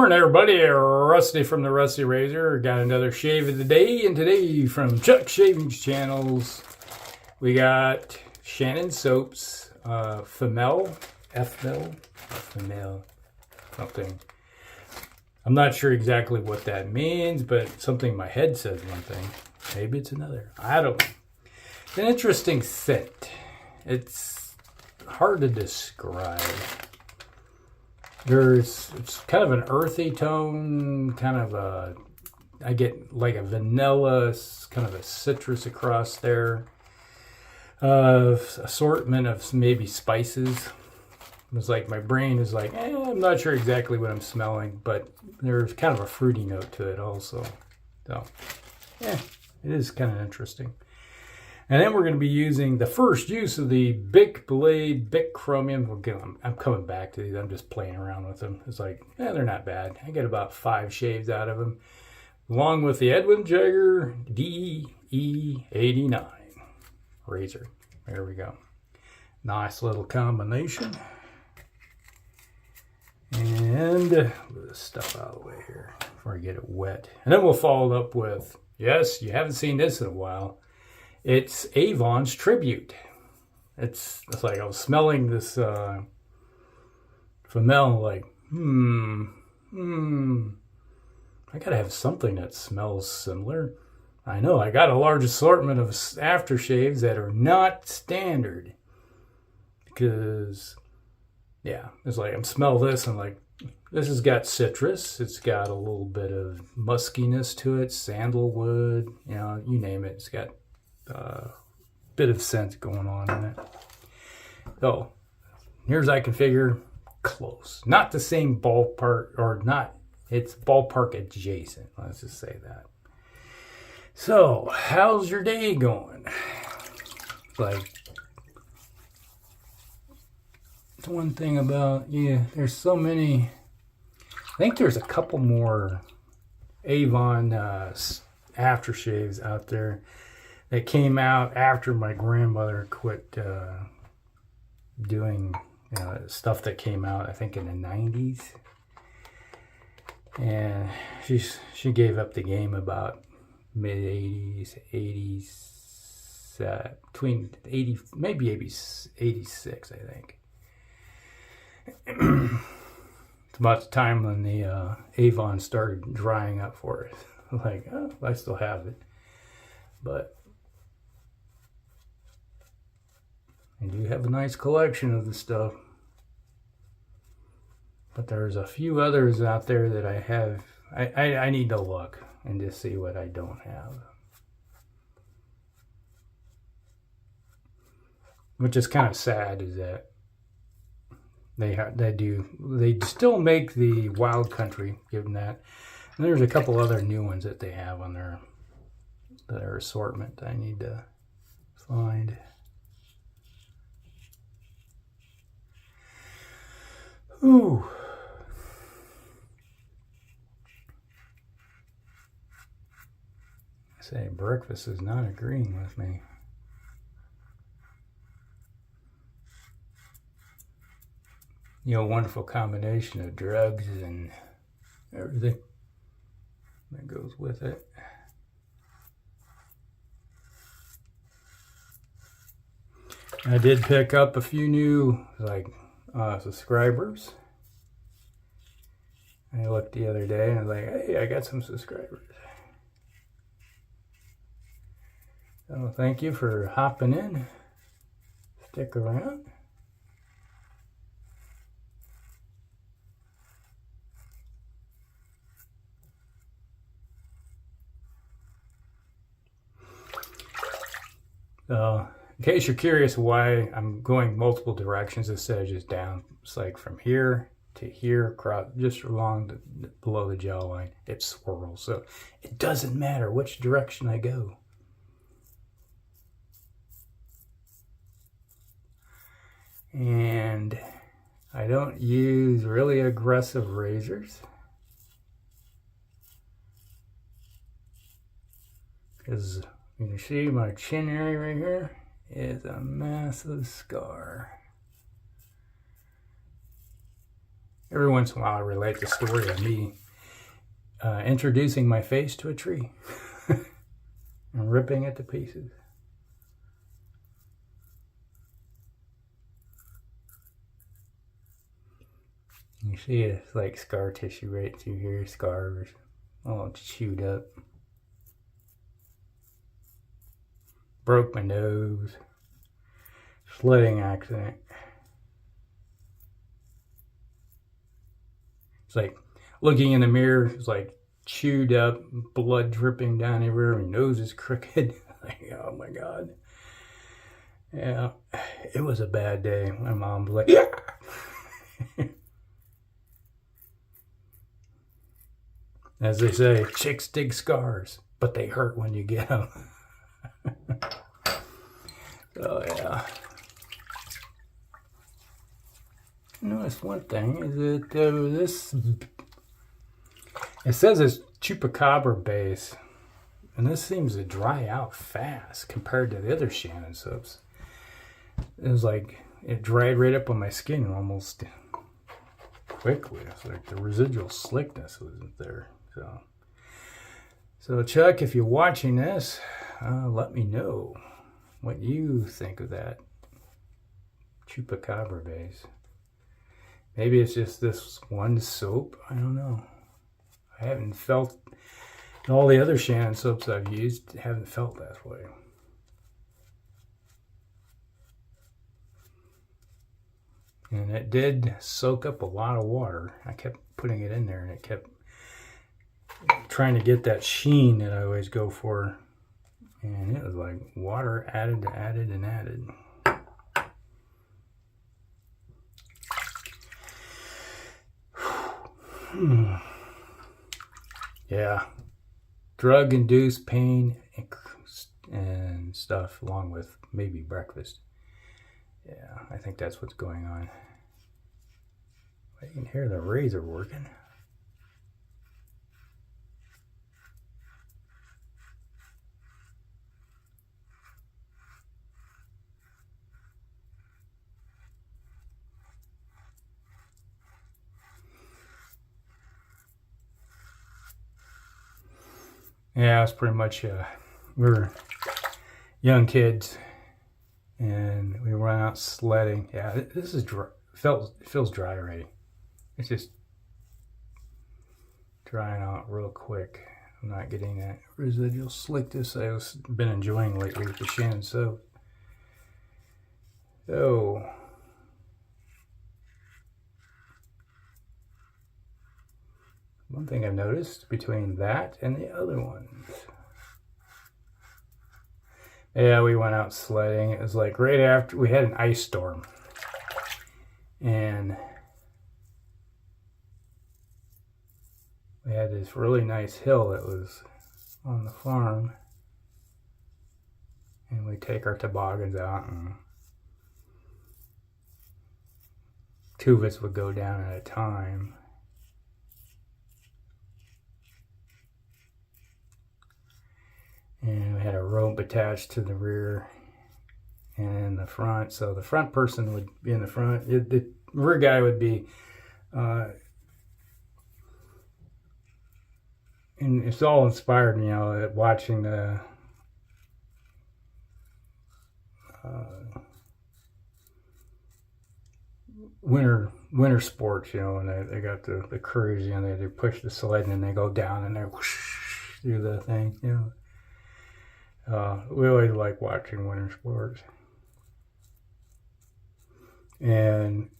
Morning, everybody. Rusty from the Rusty Razor. Got another shave of the day, and today from Chuck Shaving's channels, we got Shannon soaps, F-Mel, something. I'm not sure exactly what that means, but something my head says one thing. Maybe it's another. I don't know. It's an interesting scent. It's hard to describe. It's kind of an earthy tone, kind of I get like a vanilla, kind of a citrus across there. Assortment of maybe spices. It's like my brain is like, I'm not sure exactly what I'm smelling, but there's kind of a fruity note to it also. So, it is kind of interesting. And then we're going to be using the first use of the Bic Blade, Bic Chromium. I'm coming back to these. I'm just playing around with them. It's like, they're not bad. I get about 5 shaves out of them. Along with the Edwin Jagger DE89 razor. There we go. Nice little combination. And move this stuff out of the way here before I get it wet. And then we'll follow it up with, yes, you haven't seen this in a while. It's Avon's Tribute. It's like I was smelling this F-Mel like, I gotta have something that smells similar. I know, I got a large assortment of aftershaves that are not standard. Because, it's like, I'm smell this and like, this has got citrus. It's got a little bit of muskiness to it, sandalwood, you name it. It's got bit of scent going on in it. So near as I can figure, close. Not the same ballpark, or not, it's ballpark adjacent. Let's just say that. So how's your day going? Like, it's one thing about, there's so many. I think there's a couple more Avon aftershaves out there that came out after my grandmother quit doing stuff that came out, I think, in the 90s. And she gave up the game about mid-80s, 80s, between 80, maybe 86, I think. It's about the time when the Avon started drying up for it. Like, I still have it. But I do have a nice collection of the stuff. But there's a few others out there that I have. I need to look and just see what I don't have. Which is kind of sad, is that they still make the Wild Country, give them that. And there's a couple other new ones that they have on their assortment I need to find. Ooh. I say breakfast is not agreeing with me. Wonderful combination of drugs and everything that goes with it. I did pick up a few new, subscribers. I looked the other day and I was like, hey, I got some subscribers. So thank you for hopping in. Stick around. In case you're curious why I'm going multiple directions instead of just down, it's like from here to here, across, just along below the jawline, it swirls. So it doesn't matter which direction I go. And I don't use really aggressive razors, because you can see my chin area right here is a massive scar. Every once in a while I relate the story of me introducing my face to a tree and ripping it to pieces. You see it's like scar tissue right through here, scars, all chewed up. Broke my nose. Sledding accident. It's like looking in the mirror, it's like chewed up, blood dripping down everywhere, my nose is crooked. Like, oh my God. Yeah, it was a bad day. My mom was like, yeah. As they say, chicks dig scars, but they hurt when you get them. Oh yeah. Notice one thing is that it says it's chupacabra base, and this seems to dry out fast compared to the other Shannon soaps. It was like it dried right up on my skin almost quickly. It's like the residual slickness wasn't there. So Chuck, if you're watching this, let me know what you think of that chupacabra base. Maybe it's just this one soap. I don't know. I haven't felt all the other Shannon soaps I've used. Haven't felt that way. And it did soak up a lot of water. I kept putting it in there, and it kept trying to get that sheen that I always go for. And it was like water added to added and added. Yeah, drug-induced pain and stuff, along with maybe breakfast. Yeah, I think that's what's going on. I can hear the razor working. Yeah, it's pretty much, we were young kids, and we went out sledding. Yeah, this is dry. Feels dry already. It's just drying out real quick. I'm not getting that residual slickness I've been enjoying lately with the Shannon soap. So, one thing I've noticed between that and the other ones. Yeah, we went out sledding. It was like right after we had an ice storm. And we had this really nice hill that was on the farm. And we take our toboggans out, and two of us would go down at a time. And we had a rope attached to the rear and the front. So the front person would be in the front. The rear guy would be, and it's all inspired, you know, watching the winter sports, you know, and they got the crews, you know, they push the sled and they go down and they whoosh through the thing, you know. We always like watching winter sports. And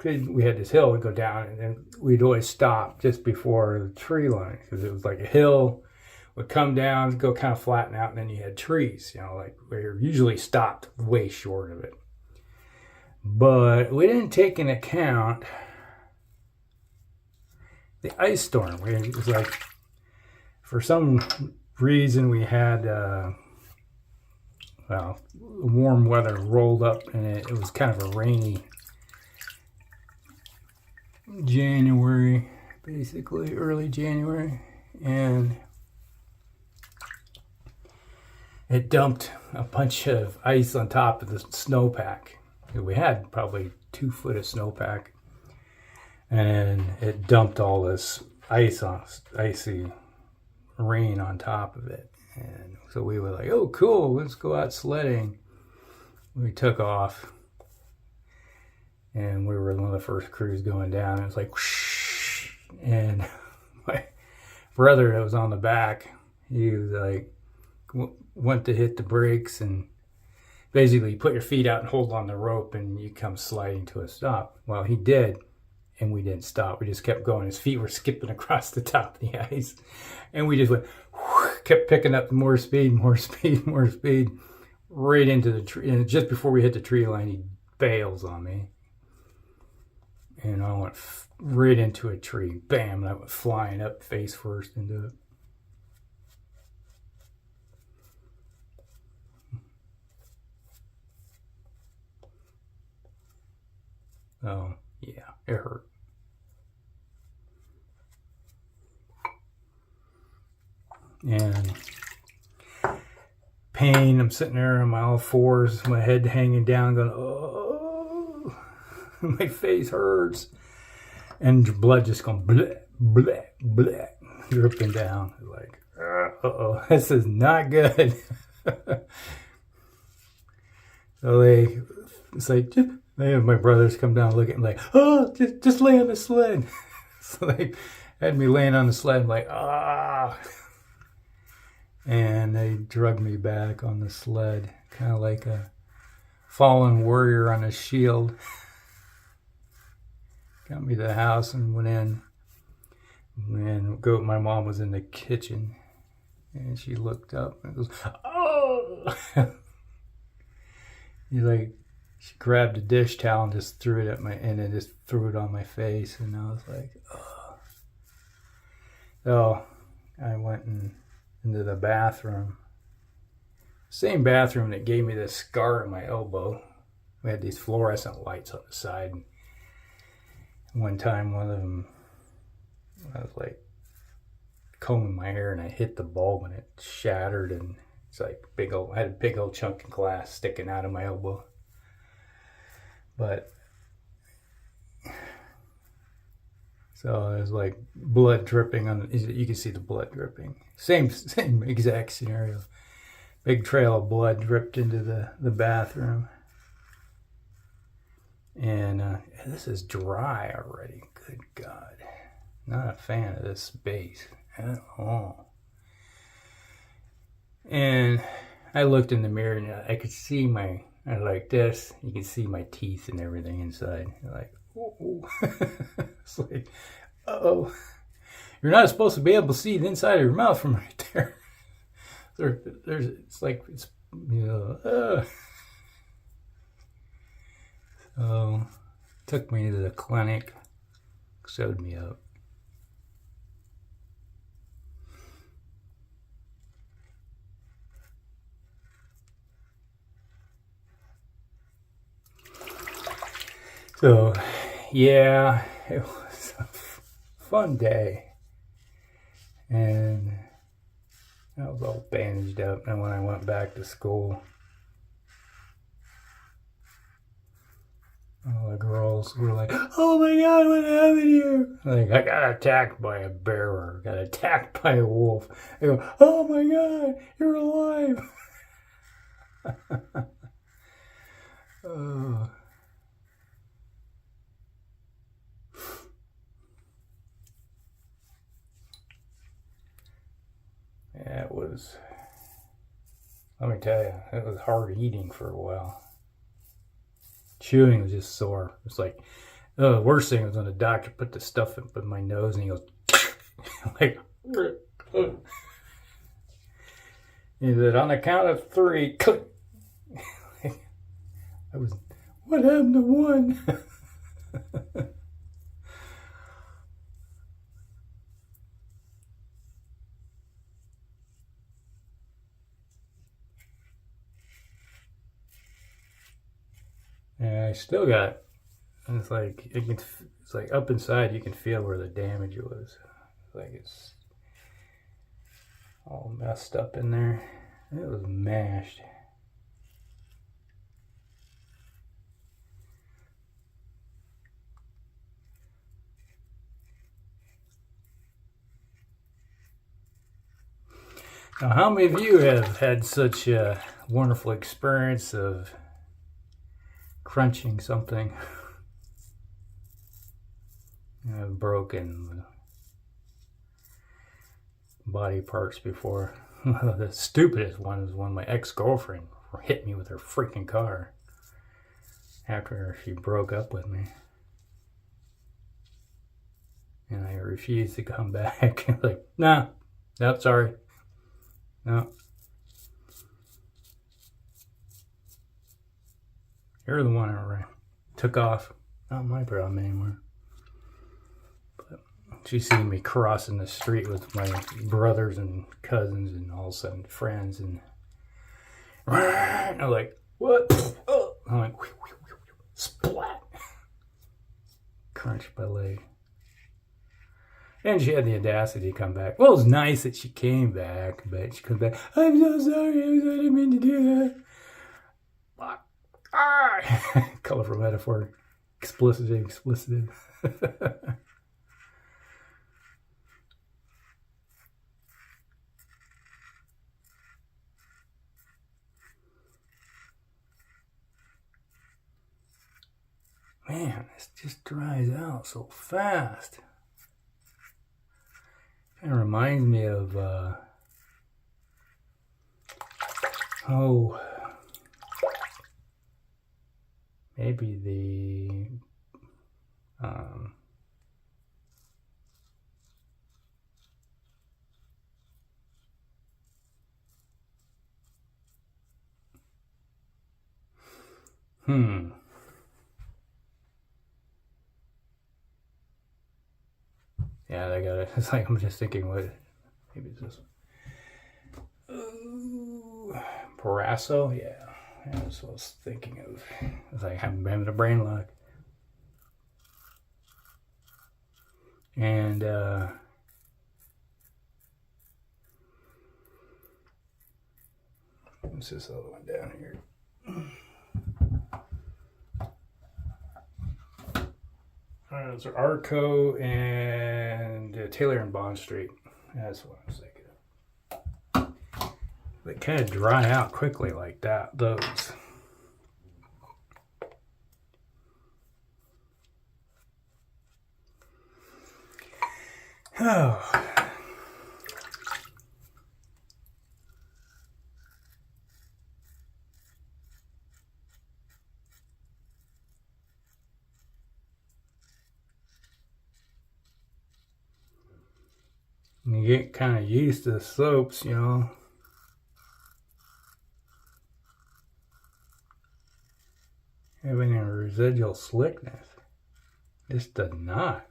we had this hill, we'd go down, and then we'd always stop just before the tree line, because it was like a hill would come down, go kind of flatten out, and then you had trees, you know, like we usually stopped way short of it. But we didn't take into account the ice storm. It was like, for some reason, we had warm weather rolled up, and it was kind of a rainy January, basically early January, and it dumped a bunch of ice on top of the snowpack. We had probably 2 foot of snowpack, and it dumped all this icy rain on top of it. And so we were like, oh, cool, let's go out sledding. We took off, and we were one of the first crews going down. It was like, whoosh, and my brother that was on the back, he was like, went to hit the brakes, and basically you put your feet out and hold on the rope, and you come sliding to a stop. Well, he did, and we didn't stop. We just kept going. His feet were skipping across the top of the ice, and we just went, kept picking up more speed, right into the tree. And just before we hit the tree line, he bails on me, and I went right into a tree. Bam! And I went flying up face first into it. Oh, yeah, it hurt. And pain, I'm sitting there on my all fours, my head hanging down, going, oh, my face hurts. And blood just going, bleh, bleh, bleh, dripping down. Like, uh-oh, this is not good. So it's like, they have my brothers come down and look at me like, oh, just lay on the sled. So they had me laying on the sled. I'm like, ah. And they drug me back on the sled, kind of like a fallen warrior on a shield. Got me to the house and went in. And my mom was in the kitchen. And she looked up and goes, oh. She grabbed a dish towel and just threw it and then just threw it on my face. And I was like, oh. So I went into the bathroom. Same bathroom that gave me this scar on my elbow. We had these fluorescent lights on the side. And one time, one of them, I was like combing my hair and I hit the bulb and it shattered, and it's like I had a big old chunk of glass sticking out of my elbow. But so it was like blood dripping you can see the blood dripping. Same exact scenario. Big trail of blood dripped into the bathroom. And this is dry already. Good God. Not a fan of this space at all. And I looked in the mirror and I could see I like this. You can see my teeth and everything inside. Like, oh. It's like, uh-oh. You're not supposed to be able to see the inside of your mouth from right there. It's like, it's, you know, So, took me to the clinic, sewed me up. So, yeah, it was a fun day. And I was all bandaged up. And when I went back to school, all the girls were like, oh my God, what happened here? Like, I got attacked by a bear or got attacked by a wolf. I go, oh my God, you're alive. Oh. Yeah, it was, let me tell you, it was hard eating for a while. Chewing was just sore. It's like, the worst thing was when the doctor put the stuff in my nose and he goes, like, he said, on the count of 3, click. I was, what happened to 1? And I still got, and it's like up inside you can feel where the damage was. It's like it's all messed up in there. It was mashed. Now, how many of you have had such a wonderful experience of crunching something broken body parts before? The stupidest one is when my ex-girlfriend hit me with her freaking car after she broke up with me. And I refused to come back. Like, nah, nope, sorry. No. You're the one who took off. Not my problem anymore. But she seen me crossing the street with my brothers and cousins and all of a sudden friends. And I'm like, what? I'm like, splat. Crunched my leg. And she had the audacity to come back. Well, it was nice that she came back, but she comes back, I'm so sorry, I didn't mean to do that. Colorful metaphor. Explicit. Man, this just dries out so fast. Kind of reminds me of, maybe the, Yeah, I got it. It's like I'm just thinking, what? Maybe it's this one. Ooh, Parasso? Yeah, that's what I was thinking of. It's like I'm having a brain lock. And what's this other one down here? Those are Arco and Taylor and Bond Street. That's what I was thinking of. They kind of dry out quickly like that, those. Oh. You get kind of used to the soaps, you know. Having a residual slickness. This does not.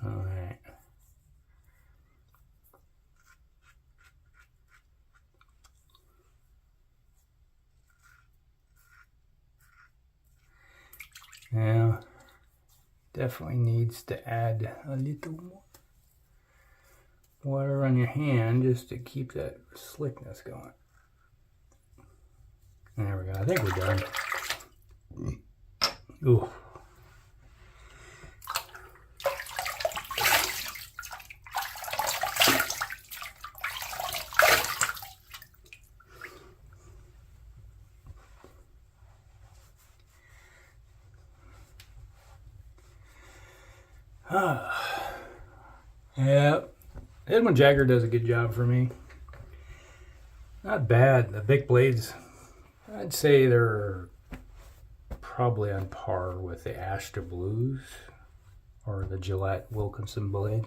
All right. Now, definitely needs to add a little more water on your hand just to keep that slickness going. There we go. I think we're done. Ooh. Yeah, Edwin Jagger does a good job for me. Not bad. The Bic blades, I'd say they're probably on par with the Astra Blues or the Gillette Wilkinson blade.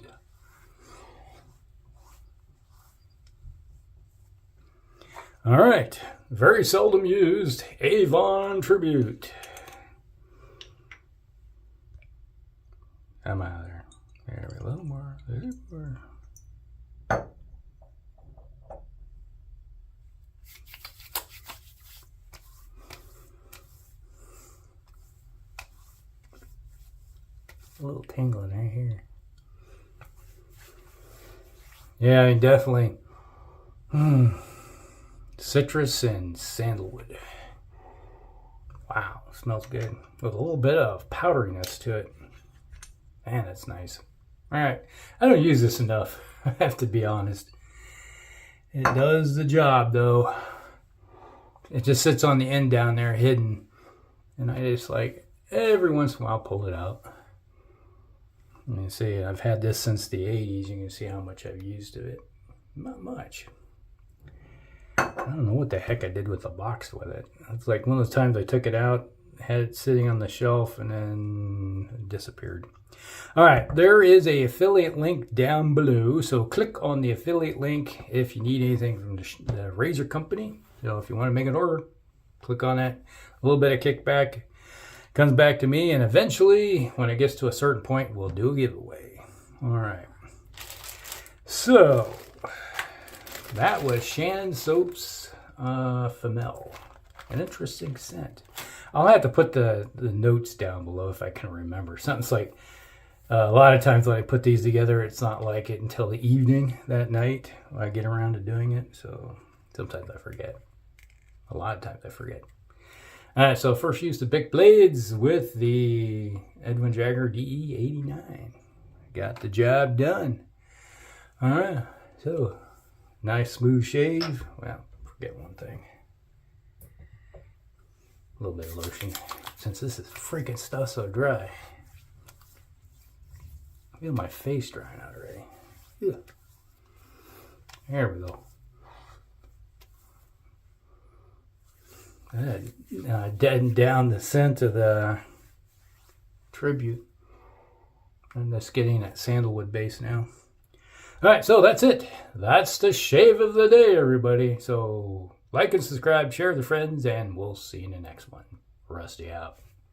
All right, very seldom used Avon Tribute. I'm out of there. There, a little more. tingling right here. Yeah, I definitely. Citrus and sandalwood. Wow, smells good. With a little bit of powderiness to it. Man, that's nice. Alright, I don't use this enough, I have to be honest. It does the job though. It just sits on the end down there hidden. And I just like, every once in a while pull it out. You can see I've had this since the 80s. You can see how much I've used of it. Not much. I don't know what the heck I did with the box with it. It's like one of those times I took it out, had it sitting on the shelf, and then it disappeared. All right, there is a affiliate link down below. So click on the affiliate link if you need anything from the razor company. So if you want to make an order, click on that. A little bit of kickback comes back to me, and eventually, when it gets to a certain point, we'll do a giveaway. All right. So that was Shannon Soap's F-Mel. An interesting scent. I'll have to put the notes down below if I can remember. Something's like, a lot of times when I put these together, it's not like it until the evening that night when I get around to doing it. So sometimes I forget. A lot of times I forget. All right, so first use the big blades with the Edwin Jagger DE89. Got the job done. All right, so nice smooth shave. Well, forget one thing. A little bit of lotion, since this is freaking stuff so dry. I feel my face drying out already. Yeah. There we go. Deadened down the scent of the Tribute. I'm just getting that sandalwood base now. Alright, so that's it. That's the shave of the day, everybody. So like and subscribe, share with your friends, and we'll see you in the next one. Rusty out.